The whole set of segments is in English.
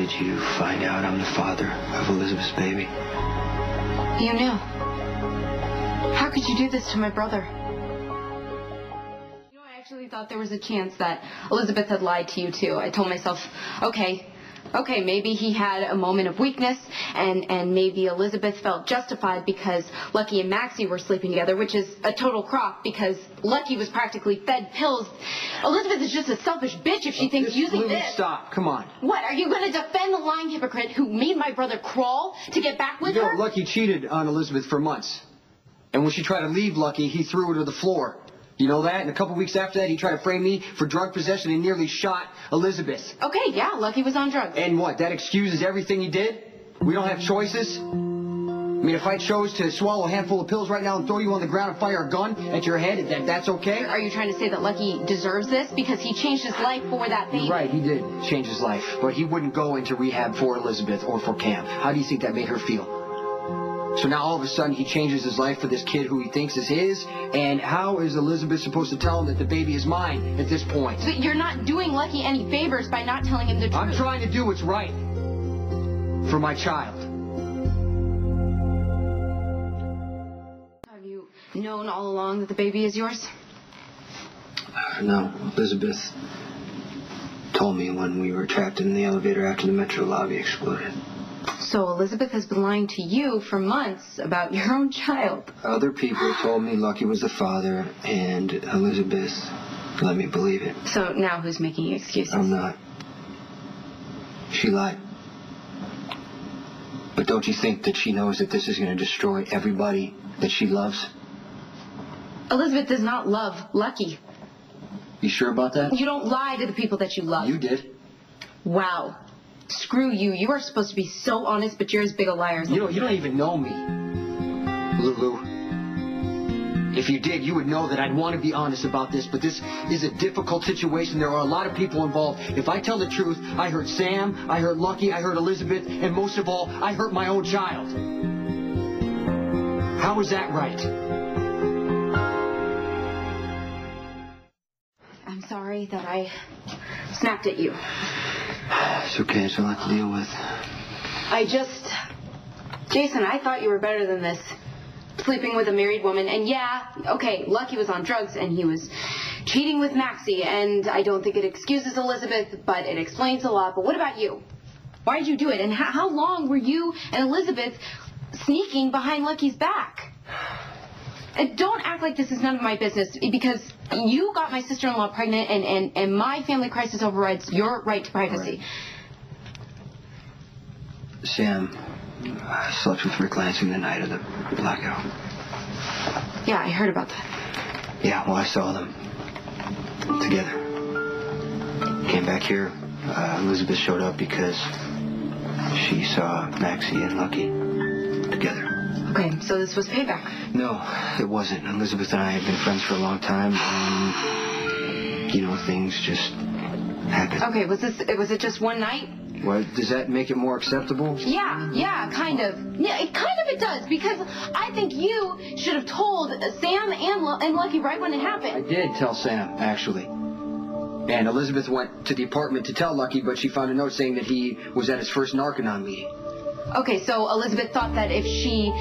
did you find out I'm the father of Elizabeth's baby? You knew. How could you do this to my brother? You know, I actually thought there was a chance that Elizabeth had lied to you, too. I told myself, okay, maybe he had a moment of weakness, and maybe Elizabeth felt justified because Lucky and Maxie were sleeping together, which is a total crock because Lucky was practically fed pills. Elizabeth is just a selfish bitch if she thinks using this... Stop, come on. What, are you going to defend the lying hypocrite who made my brother crawl to get back with her? Lucky cheated on Elizabeth for months. And when she tried to leave Lucky, he threw her to the floor. You know that? And a couple weeks after that, he tried to frame me for drug possession and nearly shot Elizabeth. Okay, yeah, Lucky was on drugs. And what, that excuses everything he did? We don't have choices? I mean, if I chose to swallow a handful of pills right now and throw you on the ground and fire a gun at your head, that's okay? Are you trying to say that Lucky deserves this because he changed his life for that baby? Right, he did change his life. But he wouldn't go into rehab for Elizabeth or for Cam. How do you think that made her feel? So now all of a sudden he changes his life for this kid who he thinks is his, and how is Elizabeth supposed to tell him that the baby is mine at this point? But you're not doing Lucky any favors by not telling him the truth. I'm trying to do what's right for my child. Have you known all along that the baby is yours? No, Elizabeth told me when we were trapped in the elevator after the metro lobby exploded. So Elizabeth has been lying to you for months about your own child. Other people told me Lucky was the father, and Elizabeth let me believe it. So now who's making excuses? I'm not. She lied. But don't you think that she knows that this is going to destroy everybody that she loves? Elizabeth does not love Lucky. You sure about that? You don't lie to the people that you love. You did. Wow. Screw you. You are supposed to be so honest, but you're as big a liar as you don't even know me, Lulu. If you did, you would know that I'd want to be honest about this, but this is a difficult situation. There are a lot of people involved. If I tell the truth, I hurt Sam, I hurt Lucky, I hurt Elizabeth, and most of all, I hurt my own child. How is that right? I'm sorry that I snapped at you. It's okay, it's a lot to deal with. Jason, I thought you were better than this. Sleeping with a married woman, and yeah, okay, Lucky was on drugs, and he was cheating with Maxie, and I don't think it excuses Elizabeth, but it explains a lot. But what about you? Why did you do it, and how long were you and Elizabeth sneaking behind Lucky's back? And don't act like this is none of my business, because you got my sister-in-law pregnant, and my family crisis overrides your right to privacy. Right. Sam slept with Rick Lansing the night of the blackout. Yeah, I heard about that. Yeah, well, I saw them together. Came back here. Elizabeth showed up because she saw Maxie and Lucky together. Okay, so this was payback. No, it wasn't. Elizabeth and I had been friends for a long time, and, things just happened. Okay, was it just one night? Well, does that make it more acceptable? Yeah, kind of. Yeah, it does, because I think you should have told Sam and Lucky right when it happened. I did tell Sam, actually. And Elizabeth went to the apartment to tell Lucky, but she found a note saying that he was at his first Narconon meeting. Okay, so Elizabeth thought that if she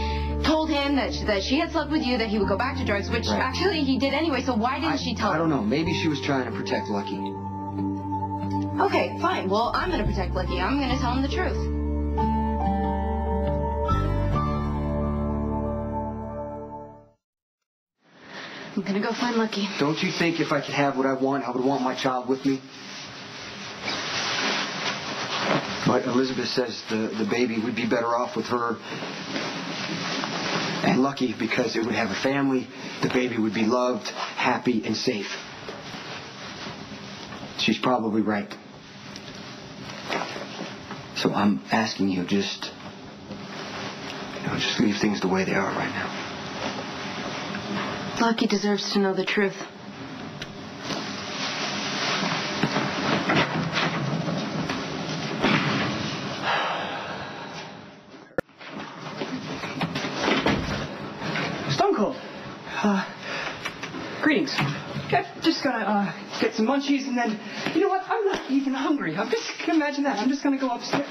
told him that she had slept with you, that he would go back to drugs, which actually he did anyway, so why didn't she tell him? I don't know. Maybe she was trying to protect Lucky. Okay, fine. Well, I'm going to protect Lucky. I'm going to tell him the truth. I'm going to go find Lucky. Don't you think if I could have what I want, I would want my child with me? But Elizabeth says the baby would be better off with her and Lucky because it would have a family. The baby would be loved, happy, and safe. She's probably right. So I'm asking you, just leave things the way they are right now. Lucky deserves to know the truth. Stone Cold. Greetings. Okay, just gotta get get some munchies, and then, you know what? I'm not even hungry. I'm just, imagine that. I'm just going to go upstairs.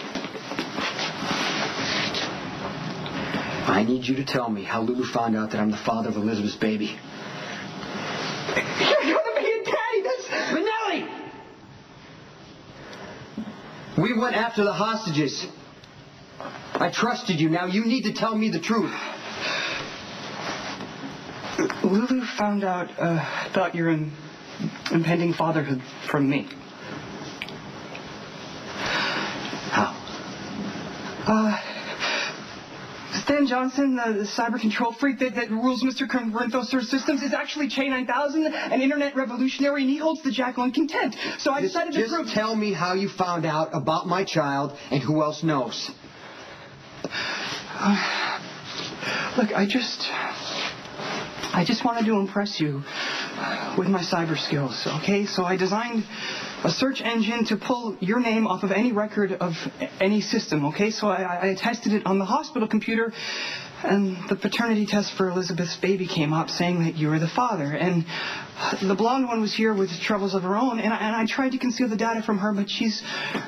I need you to tell me how Lulu found out that I'm the father of Elizabeth's baby. You're going to be a daddy. That's... Spinelli! We went after the hostages. I trusted you. Now you need to tell me the truth. Lulu found out about your impending fatherhood from me. How? Stan Johnson, the cyber control freak that rules Mr. Corinthos' systems, is actually Che 9000, an internet revolutionary, and he holds the jackal in contempt. So I decided to prove... Just tell me how you found out about my child and who else knows. Look, I just wanted to impress you with my cyber skills, okay? So I designed a search engine to pull your name off of any record of any system, okay? So I tested it on the hospital computer, and the paternity test for Elizabeth's baby came up saying that you were the father. And the blonde one was here with troubles of her own, and I tried to conceal the data from her, but she's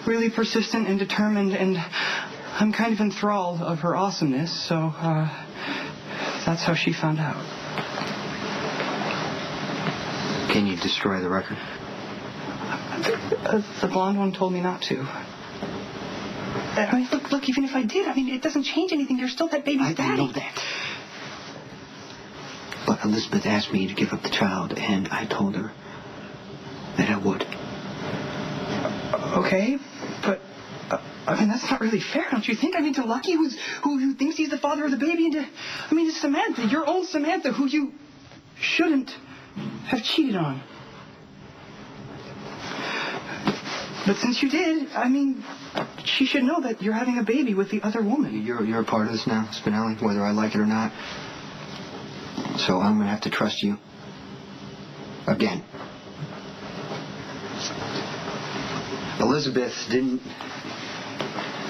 really persistent and determined, and I'm kind of enthralled of her awesomeness, so that's how she found out. Can you destroy the record? The blonde one told me not to. I mean, look, even if I did, I mean, it doesn't change anything. You're still that baby's daddy. I know that. But Elizabeth asked me to give up the child, and I told her that I would. Okay, but... I mean, that's not really fair, don't you think? I mean, to Lucky, who thinks he's the father of the baby, and to Samantha, your own Samantha, who you shouldn't have cheated on. But since you did, I mean, she should know that you're having a baby with the other woman. You're a part of this now, Spinelli, whether I like it or not. So I'm going to have to trust you. Again. Elizabeth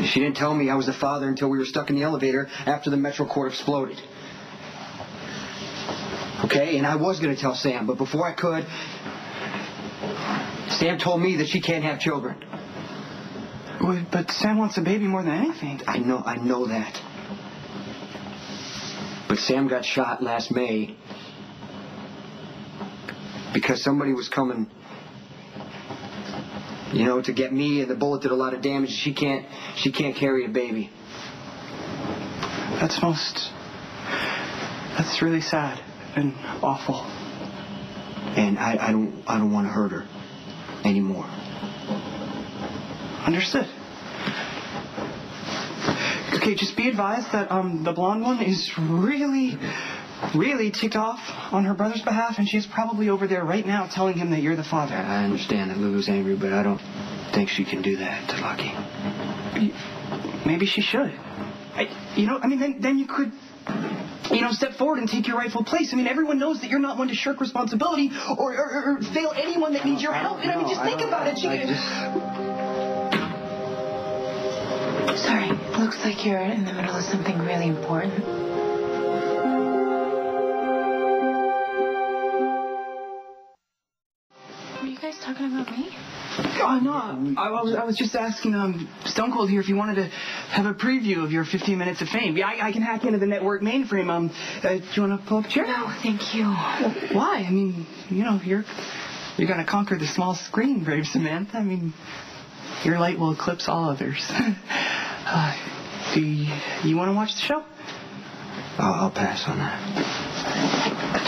She didn't tell me I was the father until we were stuck in the elevator after the Metro Court exploded. Okay, and I was going to tell Sam, but before I could, Sam told me that she can't have children. But Sam wants a baby more than anything. I know that. But Sam got shot last May because somebody was coming, to get me, and the bullet did a lot of damage. She can't carry a baby. That's really sad and awful. And I don't want to hurt her anymore. Understood. Okay, just be advised that the blonde one is really, really ticked off on her brother's behalf, and she's probably over there right now telling him that you're the father. I understand that Lulu's angry, but I don't think she can do that to Lucky. Maybe she should. Then you could, step forward and take your rightful place. I mean, everyone knows that you're not one to shirk responsibility or fail anyone that needs your help. Just think about it. Sorry, looks like you're in the middle of something really important. Were you guys talking about me? Oh, no, I was just asking Stone Cold here if you wanted to have a preview of your 15 minutes of fame. Yeah, I can hack into the network mainframe. Do you want to pull up a chair? No, thank you. Why? I mean, you're going to conquer the small screen, brave Samantha. I mean, your light will eclipse all others. Do you want to watch the show? I'll pass on that.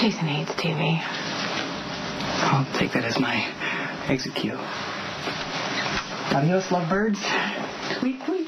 Jason hates TV. I'll take that as my exit cue. Adios, lovebirds. Tweet, tweet.